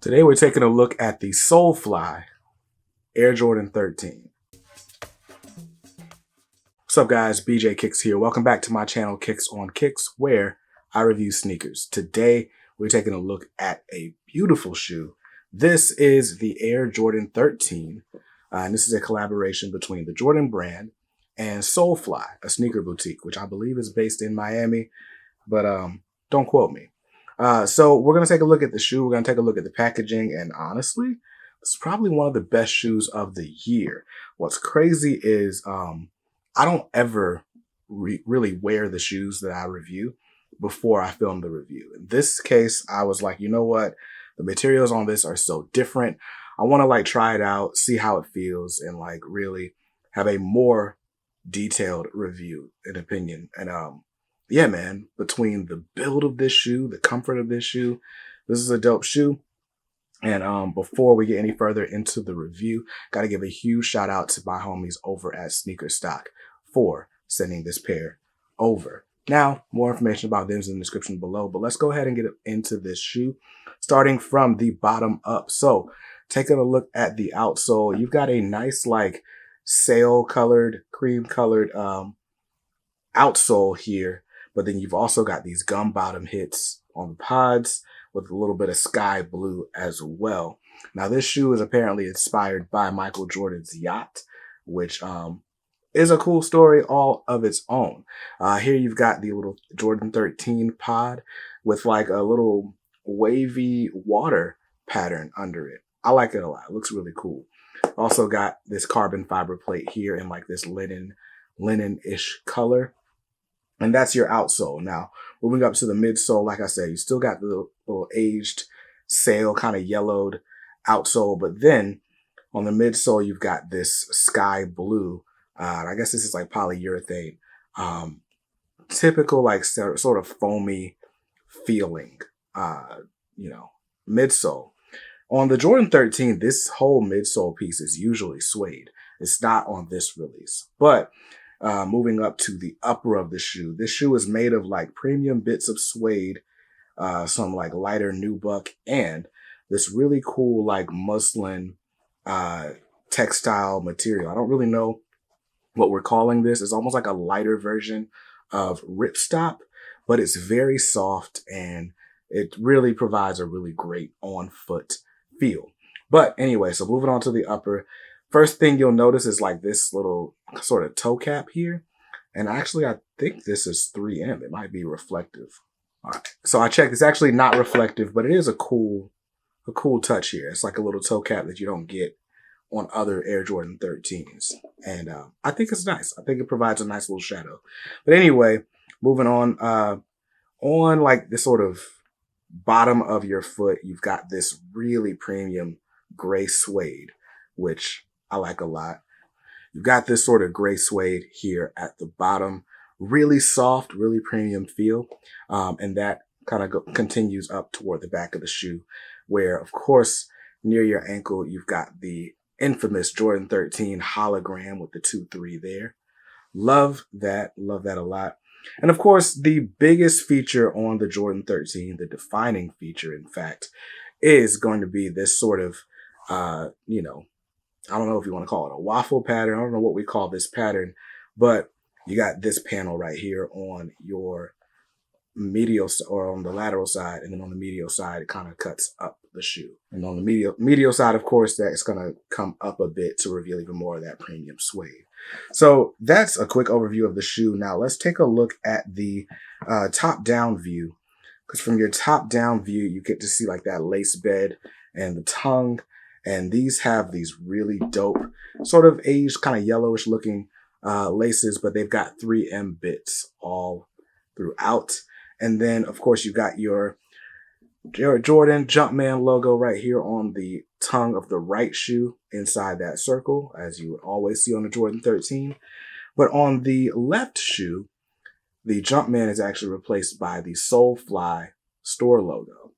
Today we're taking a look at the SOLEFLY Air Jordan 13. What's up guys, BJ Kicks here. Welcome back to my channel Kicks on Kicks, where I review sneakers. Today we're taking a look at a beautiful shoe. This is the Air Jordan 13, and this is a collaboration between the Jordan brand and SOLEFLY, a sneaker boutique, which I believe is based in Miami, but don't quote me. So we're going to take a look at the shoe. We're going to take a look at the packaging. And honestly, this is probably one of the best shoes of the year. What's crazy is I don't ever really wear the shoes that I review before I film the review. In this case, I was like, you know what? The materials on this are so different. I want to try it out, see how it feels, and really have a more detailed review and opinion. And yeah, man, between the build of this shoe, the comfort of this shoe, this is a dope shoe. And before we get any further into the review, got to give a huge shout out to my homies over at Sneakerstock for sending this pair over. Now, more information about them is in the description below, but let's go ahead and get into this shoe, starting from the bottom up. So taking a look at the outsole, you've got a nice sail colored, cream colored outsole here. But then you've also got these gum bottom hits on the pods with a little bit of sky blue as well. Now, this shoe is apparently inspired by Michael Jordan's yacht, which is a cool story all of its own. Here you've got the little Jordan 13 pod with a little wavy water pattern under it. I like it a lot. It looks really cool. Also got this carbon fiber plate here in this linen-ish color. And that's your outsole. Now, moving up to the midsole, like I said, you still got the little aged sail, kind of yellowed outsole. But then on the midsole, you've got this sky blue. I guess this is polyurethane. Typical sort of foamy feeling, midsole. On the Jordan 13, this whole midsole piece is usually suede. It's not on this release. But moving up to the upper of the shoe. This shoe is made of premium bits of suede, some lighter nubuck, and this really cool muslin textile material. I don't really know what we're calling this. It's almost like a lighter version of ripstop, but it's very soft and it really provides a really great on-foot feel. But anyway, so moving on to the upper. First thing you'll notice is this little sort of toe cap here. And actually, I think this is 3M. It might be reflective. All right. So I checked. It's actually not reflective, but it is a cool touch here. It's like a little toe cap that you don't get on other Air Jordan 13s. And I think it's nice. I think it provides a nice little shadow. But anyway, moving on, on this sort of bottom of your foot, you've got this really premium gray suede, which I like a lot. You've got this sort of gray suede here at the bottom. Really soft, really premium feel. And that kind of continues up toward the back of the shoe, where, of course, near your ankle, you've got the infamous Jordan 13 hologram with the 2-3 there. Love that a lot. And of course, the biggest feature on the Jordan 13, the defining feature, in fact, is going to be this sort of, I don't know if you want to call it a waffle pattern. I don't know what we call this pattern, but you got this panel right here on your medial or on the lateral side. And then on the medial side, it kind of cuts up the shoe. And on the medial side, of course, that's going to come up a bit to reveal even more of that premium suede. So that's a quick overview of the shoe. Now let's take a look at the top-down view. Because from your top-down view, you get to see that lace bed and the tongue. And these have these really dope, sort of aged, kind of yellowish looking laces, but they've got 3M bits all throughout. And then, of course, you've got your Jordan Jumpman logo right here on the tongue of the right shoe inside that circle, as you would always see on the Jordan 13. But on the left shoe, the Jumpman is actually replaced by the SOLEFLY store logo,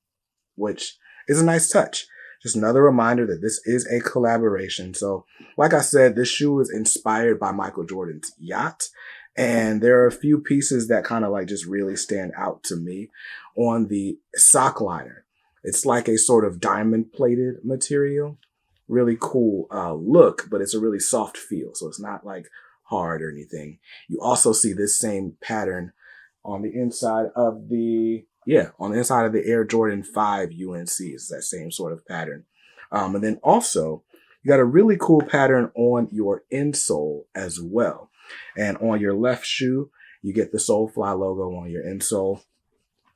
which is a nice touch. Just another reminder that this is a collaboration. So like I said, this shoe is inspired by Michael Jordan's yacht. And there are a few pieces that kind of just really stand out to me. On the sock liner, It's like a sort of diamond plated material. Really cool look, but it's a really soft feel. So it's not like hard or anything. You also see this same pattern on the inside of the, on the inside of the Air Jordan 5 UNCs. It's that same sort of pattern. And then also, you got a really cool pattern on your insole as well. And on your left shoe, you get the SOLEFLY logo on your insole.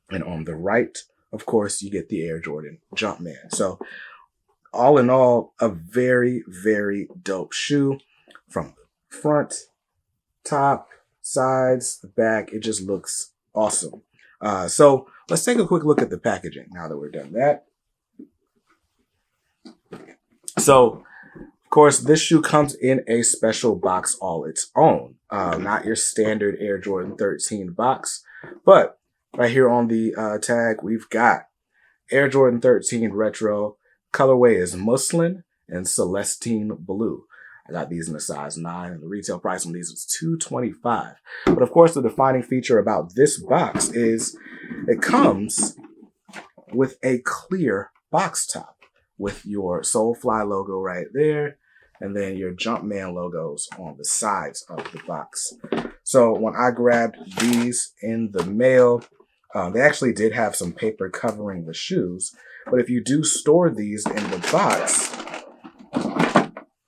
And on the right, of course, you get the Air Jordan Jumpman. So all in all, a very, very dope shoe from the front, top, sides, the back. It just looks awesome. So let's take a quick look at the packaging now that we're done that. So, of course, this shoe comes in a special box all its own. Not your standard Air Jordan 13 box, but right here on the tag, we've got Air Jordan 13 Retro. Colorway is muslin and celestine blue. I got these in a size 9, and the retail price on these is $225. But of course, the defining feature about this box is it comes with a clear box top with your SOLEFLY logo right there, and then your Jumpman logos on the sides of the box. So when I grabbed these in the mail, they actually did have some paper covering the shoes, but if you do store these in the box,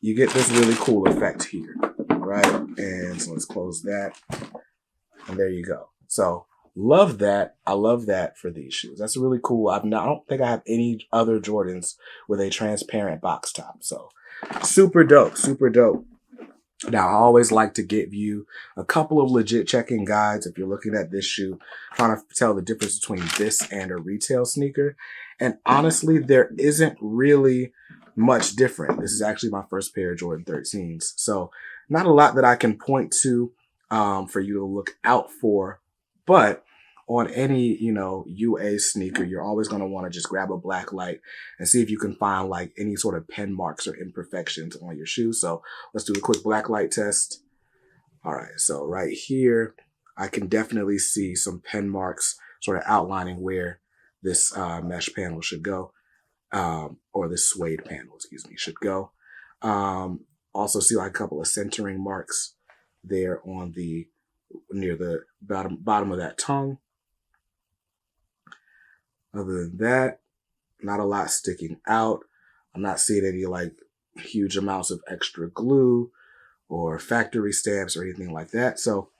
you get this really cool effect here, right? And so let's close that, and there you go. So love that. I love that for these shoes. That's really cool. I don't think I have any other Jordans with a transparent box top. So super dope, super dope. Now, I always like to give you a couple of legit check-in guides if you're looking at this shoe, trying to tell the difference between this and a retail sneaker. And honestly, there isn't really much different. This is actually my first pair of Jordan 13s. So not a lot that I can point to for you to look out for. But on any, UA sneaker, you're always going to want to just grab a black light and see if you can find like any sort of pen marks or imperfections on your shoe. So let's do a quick black light test. All right, so right here, I can definitely see some pen marks sort of outlining where this mesh panel should go, or this suede panel, should go. Also see like a couple of centering marks there on near the bottom of that tongue. Other than that, not a lot sticking out. I'm not seeing any like huge amounts of extra glue or factory stamps or anything like that. So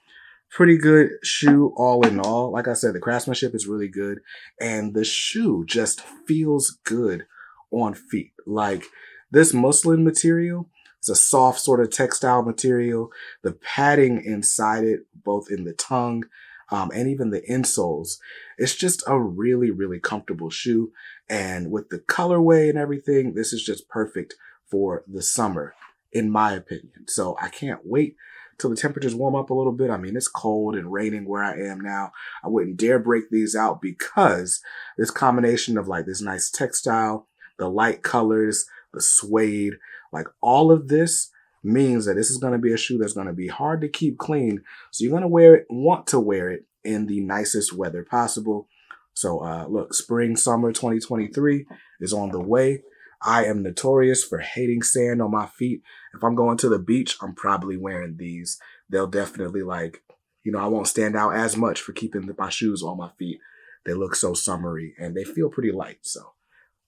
pretty good shoe all in all. Like I said, the craftsmanship is really good, and the shoe just feels good on feet. Like this muslin material, it's a soft sort of textile material. The padding inside it, both in the tongue and even the insoles, it's just a really, really comfortable shoe. And with the colorway and everything, this is just perfect for the summer, in my opinion. So I can't wait till the temperatures warm up a little bit. I mean, it's cold and raining where I am now. I wouldn't dare break these out because this combination of like this nice textile, the light colors, the suede, like all of this means that this is going to be a shoe that's going to be hard to keep clean. So you're going to want to wear it in the nicest weather possible. So look, spring, summer 2023 is on the way. I am notorious for hating sand on my feet. If I'm going to the beach, I'm probably wearing these. They'll definitely I won't stand out as much for keeping my shoes on my feet. They look so summery and they feel pretty light. So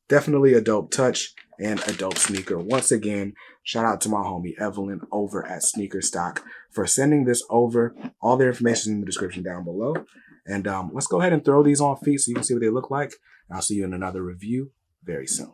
definitely a dope touch and a dope sneaker. Once again, shout out to my homie Evelyn over at Sneaker Stock for sending this over. All their information is in the description down below. And let's go ahead and throw these on feet so you can see what they look like. And I'll see you in another review very soon.